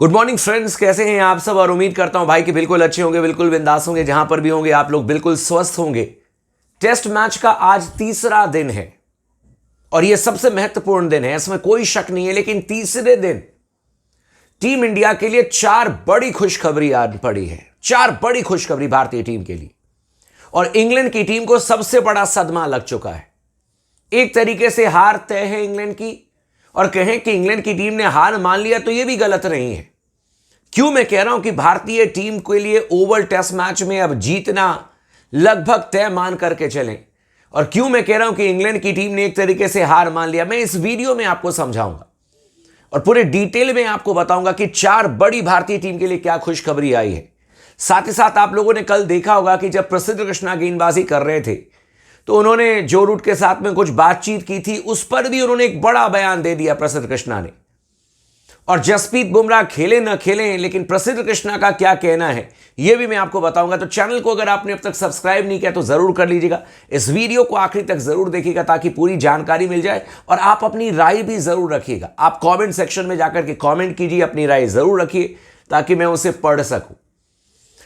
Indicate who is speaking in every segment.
Speaker 1: Good morning friends, कैसे हैं आप सब। और उम्मीद करता हूं भाई कि बिल्कुल अच्छे होंगे, बिल्कुल बिंदास होंगे। जहां पर भी होंगे आप लोग बिल्कुल स्वस्थ होंगे। टेस्ट मैच का आज तीसरा दिन है और यह सबसे महत्वपूर्ण दिन है, इसमें कोई शक नहीं है। लेकिन तीसरे दिन टीम इंडिया के लिए चार बड़ी खुशखबरी आज पड़ी है। चार बड़ी खुशखबरी भारतीय टीम के लिए। और इंग्लैंड की टीम को सबसे बड़ा सदमा लग चुका है। एक तरीके से हार तय है इंग्लैंड की, और कहें कि इंग्लैंड की टीम ने हार मान लिया तो यह भी गलत नहीं है। क्यों मैं कह रहा हूं कि भारतीय टीम के लिए ओवल टेस्ट मैच में अब जीतना लगभग तय मान करके चलें, और क्यों मैं कह रहा हूं कि इंग्लैंड की टीम ने एक तरीके से हार मान लिया, मैं इस वीडियो में आपको समझाऊंगा और पूरे डिटेल में आपको बताऊंगा कि चार बड़ी भारतीय टीम के लिए क्या खुशखबरी आई है। साथ ही साथ आप लोगों ने कल देखा होगा कि जब प्रसिद्ध कृष्णा गेंदबाजी कर रहे थे तो उन्होंने जो रूट के साथ में कुछ बातचीत की थी, उस पर भी उन्होंने एक बड़ा बयान दे दिया प्रसिद्ध कृष्णा ने। और जसप्रीत बुमराह खेले न खेलें, लेकिन प्रसिद्ध कृष्णा का क्या कहना है यह भी मैं आपको बताऊंगा। तो चैनल को अगर आपने अब तक सब्सक्राइब नहीं किया तो जरूर कर लीजिएगा। इस वीडियो को आखिरी तक जरूर देखिएगा ताकि पूरी जानकारी मिल जाए, और आप अपनी राय भी जरूर रखिएगा। आप कमेंट सेक्शन में जाकर के कमेंट कीजिए, अपनी राय जरूर रखिए ताकि मैं उसे पढ़ सकूं।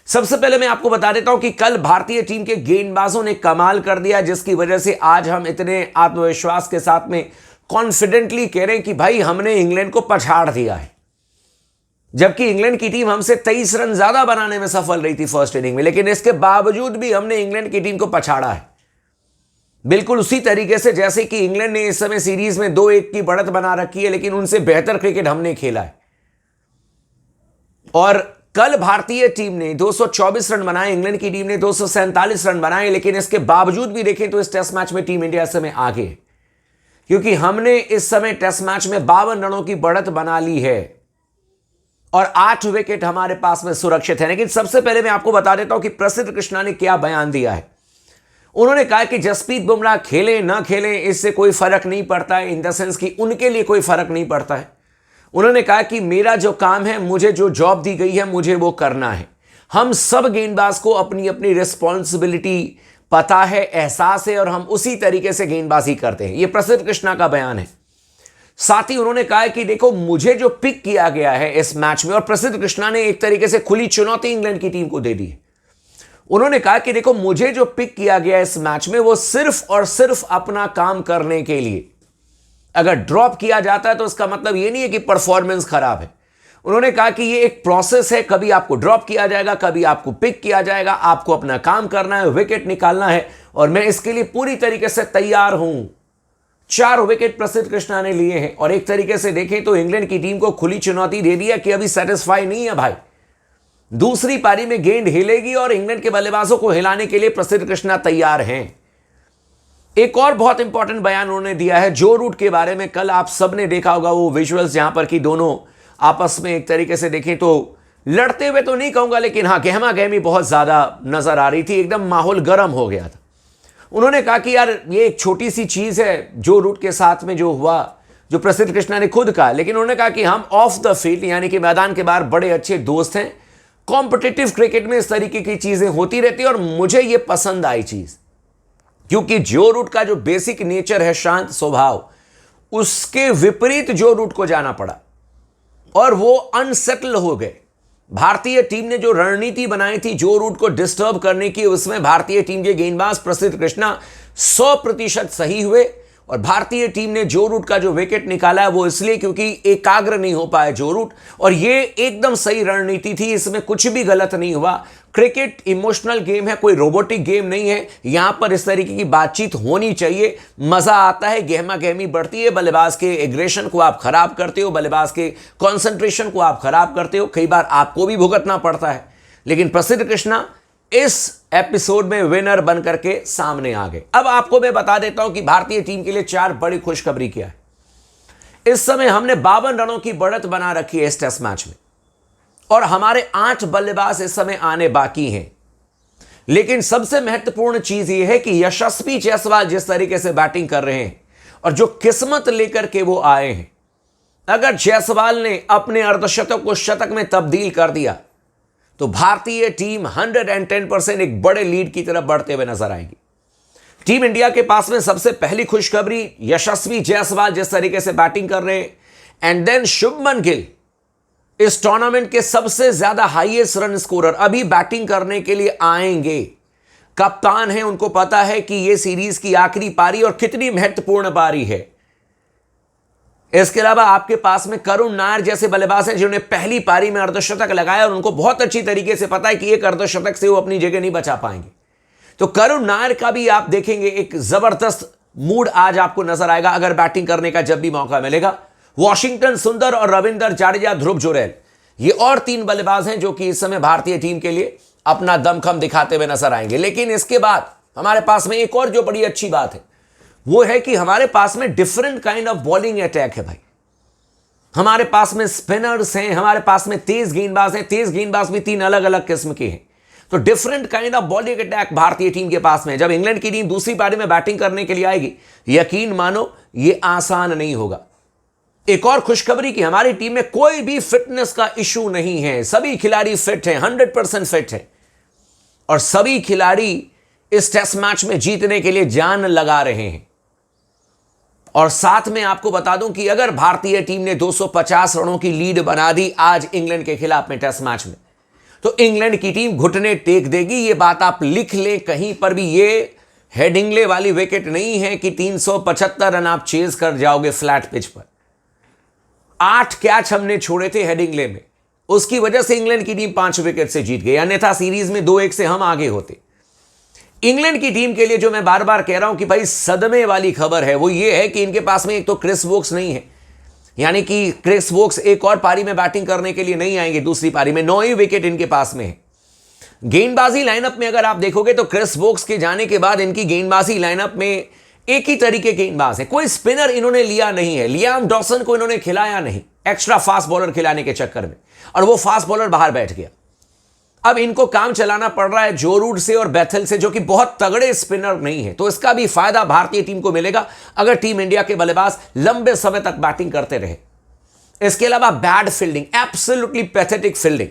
Speaker 1: सबसे पहले मैं आपको बता देता हूं कि कल भारतीय टीम के गेंदबाजों ने कमाल कर दिया, जिसकी वजह से आज हम इतने आत्मविश्वास के साथ में कॉन्फिडेंटली कह रहे हैं कि भाई हमने इंग्लैंड को पछाड़ दिया है। जबकि इंग्लैंड की टीम हमसे 23 रन ज्यादा बनाने में सफल रही थी फर्स्ट इनिंग में, लेकिन इसके बावजूद भी हमने इंग्लैंड की टीम को पछाड़ा है। बिल्कुल उसी तरीके से जैसे कि इंग्लैंड ने इस समय सीरीज में 2-1 की बढ़त बना रखी है, लेकिन उनसे बेहतर क्रिकेट हमने खेला है। और कल भारतीय टीम ने 224 रन बनाए, इंग्लैंड की टीम ने 247 रन बनाए, लेकिन इसके बावजूद भी देखें तो इस टेस्ट मैच में टीम इंडिया इस समय आगे है, क्योंकि हमने इस समय टेस्ट मैच में 52 रनों की बढ़त बना ली है और 8 विकेट हमारे पास में सुरक्षित है। लेकिन सबसे पहले मैं आपको बता देता हूं कि प्रसिद्ध कृष्णा ने क्या बयान दिया है। उन्होंने कहा कि जसप्रीत बुमराह खेलें ना खेलें इससे कोई फर्क नहीं पड़ता है, इन द सेंस कि उनके लिए कोई फर्क नहीं पड़ता है। उन्होंने कहा कि मेरा जो काम है, मुझे जो जॉब दी गई है, मुझे वो करना है। हम सब गेंदबाज को अपनी अपनी रिस्पॉन्सिबिलिटी पता है, एहसास है, और हम उसी तरीके से गेंदबाजी करते हैं। यह प्रसिद्ध कृष्णा का बयान है। साथ ही उन्होंने कहा कि देखो मुझे जो पिक किया गया है इस मैच में, और प्रसिद्ध कृष्णा ने एक तरीके से खुली चुनौती इंग्लैंड की टीम को दे दी है। उन्होंने कहा कि देखो मुझे जो पिक किया गया इस मैच में वो सिर्फ और सिर्फ अपना काम करने के लिए। अगर ड्रॉप किया जाता है तो इसका मतलब ये नहीं है कि परफॉर्मेंस खराब है। उन्होंने कहा कि ये एक प्रोसेस है, कभी आपको ड्रॉप किया जाएगा, कभी आपको पिक किया जाएगा, आपको अपना काम करना है, विकेट निकालना है, और मैं इसके लिए पूरी तरीके से तैयार हूं। 4 विकेट प्रसिद्ध कृष्णा ने लिए हैं, और एक तरीके से देखें तो इंग्लैंड की टीम को खुली चुनौती दे दिया कि अभी सेटिस्फाई नहीं है भाई। दूसरी पारी में गेंद हिलेगी और इंग्लैंड के बल्लेबाजों को हिलाने के लिए प्रसिद्ध कृष्णा तैयार हैं। एक और बहुत इंपॉर्टेंट बयान उन्होंने दिया है जो रूट के बारे में। कल आप सबने देखा होगा वो विजुअल्स, जहां पर कि दोनों आपस में एक तरीके से देखें तो लड़ते हुए तो नहीं कहूंगा, लेकिन हाँ गहमा गहमी बहुत ज्यादा नजर आ रही थी, एकदम माहौल गर्म हो गया था। उन्होंने कहा कि यार ये एक छोटी सी चीज है जो रूट के साथ में जो हुआ, जो प्रसिद्ध कृष्णा ने खुद कहा, लेकिन उन्होंने कहा कि हम ऑफ द फील्ड यानी कि मैदान के बाहर बड़े अच्छे दोस्त हैं। कॉम्पिटिटिव क्रिकेट में इस तरीके की चीजें होती रहती है, और मुझे ये पसंद आई चीज, क्योंकि जो रूट का जो बेसिक नेचर है शांत स्वभाव, उसके विपरीत जो रूट को जाना पड़ा और वो अनसेटल हो गए। भारतीय टीम ने जो रणनीति बनाई थी जो रूट को डिस्टर्ब करने की, उसमें भारतीय टीम के गेंदबाज प्रसिद्ध कृष्णा 100% सही हुए। और भारतीय टीम ने जो रूट का जो विकेट निकाला है वो इसलिए क्योंकि एकाग्र नहीं हो पाया जो रूट, और ये एकदम सही रणनीति थी, इसमें कुछ भी गलत नहीं हुआ। क्रिकेट इमोशनल गेम है, कोई रोबोटिक गेम नहीं है। यहां पर इस तरीके की बातचीत होनी चाहिए, मजा आता है, गहमा गहमी बढ़ती है, बल्लेबाज के एग्रेशन को आप खराब करते हो, बल्लेबाज के कॉन्सेंट्रेशन को आप खराब करते हो, कई बार आपको भी भुगतना पड़ता है। लेकिन प्रसिद्ध कृष्णा इस एपिसोड में विनर बनकर के सामने आ गए। अब आपको मैं बता देता हूं कि भारतीय टीम के लिए 4 बड़ी खुशखबरी क्या है। इस समय हमने 52 रनों की बढ़त बना रखी है इस टेस्ट मैच में, और हमारे 8 बल्लेबाज इस समय आने बाकी हैं। लेकिन सबसे महत्वपूर्ण चीज यह है कि यशस्वी जायसवाल जिस तरीके से बैटिंग कर रहे हैं और जो किस्मत लेकर के वो आए हैं, अगर जायसवाल ने अपने अर्धशतक को शतक में तब्दील कर दिया तो भारतीय टीम 110% एक बड़े लीड की तरफ बढ़ते हुए नजर आएगी। टीम इंडिया के पास में सबसे पहली खुशखबरी यशस्वी जायसवाल जिस तरीके से बैटिंग कर रहे हैं, एंड देन शुभमन गिल इस टूर्नामेंट के सबसे ज्यादा हाईएस्ट रन स्कोरर अभी बैटिंग करने के लिए आएंगे। कप्तान है, उनको पता है कि यह सीरीज की आखिरी पारी और कितनी महत्वपूर्ण पारी है। इसके अलावा आपके पास में करुण नायर जैसे बल्लेबाज हैं जिन्होंने पहली पारी में अर्धशतक लगाया और उनको बहुत अच्छी तरीके से पता है कि एक अर्धशतक से वो अपनी जगह नहीं बचा पाएंगे। तो करुण नायर का भी आप देखेंगे एक जबरदस्त मूड आज आपको नजर आएगा अगर बैटिंग करने का जब भी मौका मिलेगा। वॉशिंगटन सुंदर और रविंदर जाडेजा, ध्रुव जुरैल, ये और 3 बल्लेबाज हैं जो कि इस समय भारतीय टीम के लिए अपना दमखम दिखाते हुए नजर आएंगे। लेकिन इसके बाद हमारे पास में एक और जो बड़ी अच्छी बात है वो है कि हमारे पास में different kind of bowling attack है भाई। हमारे पास में स्पिनर्स हैं, हमारे पास में तेज गेंदबाज हैं, तेज गेंदबाज भी 3 अलग अलग किस्म के हैं। तो different kind of bowling attack भारतीय टीम के पास में। जब इंग्लैंड की टीम दूसरी पारी में बैटिंग करने के लिए आएगी, यकीन मानो ये आसान नहीं होगा। एक और खुशखबरी कि हमारी टीम में कोई भी फिटनेस का इशू नहीं है, सभी खिलाड़ी फिट हैं, 100% फिट हैं और सभी खिलाड़ी इस टेस्ट मैच में जीतने के लिए जान लगा रहे हैं। और साथ में आपको बता दूं कि अगर भारतीय टीम ने 250 रनों की लीड बना दी आज इंग्लैंड के खिलाफ में टेस्ट मैच में, तो इंग्लैंड की टीम घुटने टेक देगी। ये बात आप लिख लें कहीं पर भी। ये हेडिंग्ले वाली विकेट नहीं है कि 375 रन आप चेज कर जाओगे फ्लैट पिच पर। 8 कैच हमने छोड़े थे हेडिंग्ले में, उसकी वजह से इंग्लैंड की टीम 5 विकेट से जीत गई, अन्यथा सीरीज में 2-1 से हम आगे होते। इंग्लैंड की टीम के लिए जो मैं बार बार कह रहा हूं कि भाई सदमे वाली खबर है वो ये है कि इनके पास में एक तो क्रिस वोक्स नहीं है, यानी कि क्रिस वोक्स एक और पारी में बैटिंग करने के लिए नहीं आएंगे। दूसरी पारी में 9 ही विकेट इनके पास में है। गेंदबाजी लाइनअप में अगर आप देखोगे तो क्रिस वोक्स के जाने के बाद इनकी गेंदबाजी लाइनअप में एक ही तरीके के गेंदबाज है, कोई स्पिनर इन्होंने लिया नहीं है। लियाम डॉसन को इन्होंने खिलाया नहीं एक्स्ट्रा फास्ट बॉलर खिलाने के चक्कर में, और वो फास्ट बॉलर बाहर बैठ गया। अब इनको काम चलाना पड़ रहा है जो रूट से और बैथल से, जो कि बहुत तगड़े स्पिनर नहीं है। तो इसका भी फायदा भारतीय टीम को मिलेगा अगर टीम इंडिया के बल्लेबाज लंबे समय तक बैटिंग करते रहे। इसके अलावा bad fielding, absolutely pathetic fielding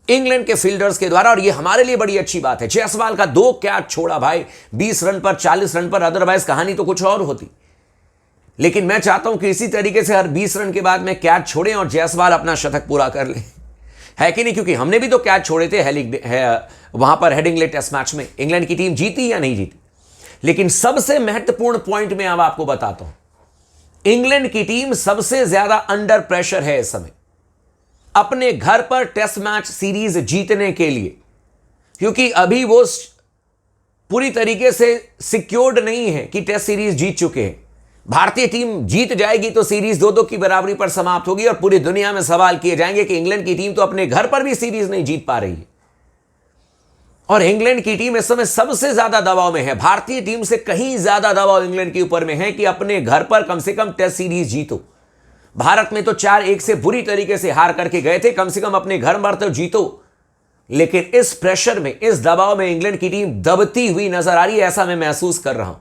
Speaker 1: England के फील्डर्स के द्वारा, और ये हमारे लिए बड़ी अच्छी बात है। जायसवाल का 2 कैच छोड़ा भाई 20 रन पर, 40 रन पर, अदरवाइज कहानी तो कुछ और होती। लेकिन मैं चाहता हूं कि इसी तरीके से हर 20 रन के बाद में कैच छोड़ें और जायसवाल अपना शतक पूरा कर ले, है कि नहीं? क्योंकि हमने भी तो कैच छोड़े थे वहां पर हेडिंग्ले टेस्ट मैच में। इंग्लैंड की टीम जीती या नहीं जीती? लेकिन सबसे महत्वपूर्ण पॉइंट में अब आपको बताता हूं, इंग्लैंड की टीम सबसे ज्यादा अंडर प्रेशर है इस समय अपने घर पर टेस्ट मैच सीरीज जीतने के लिए, क्योंकि अभी वो पूरी तरीके से सिक्योर्ड नहीं है कि टेस्ट सीरीज जीत चुके हैं। भारतीय टीम जीत जाएगी तो सीरीज 2-2 की बराबरी पर समाप्त होगी और पूरी दुनिया में सवाल किए जाएंगे कि इंग्लैंड की टीम तो अपने घर पर भी सीरीज नहीं जीत पा रही है। और इंग्लैंड की टीम इस समय सबसे ज्यादा दबाव में है, भारतीय टीम से कहीं ज्यादा दबाव इंग्लैंड के ऊपर में है कि अपने घर पर कम से कम टेस्ट सीरीज जीतो। भारत में तो 4-1 से बुरी तरीके से हार करके गए थे, कम से कम अपने घर पर तो जीतो। लेकिन इस प्रेशर में, इस दबाव में इंग्लैंड की टीम दबती हुई नजर आ रही है, ऐसा मैं महसूस कर रहा हूं।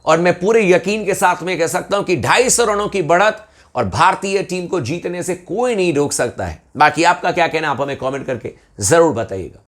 Speaker 1: और मैं पूरे यकीन के साथ में कह सकता हूं कि 250 रनों की बढ़त और भारतीय टीम को जीतने से कोई नहीं रोक सकता है। बाकी आपका क्या कहना, आप हमें कमेंट करके जरूर बताइएगा।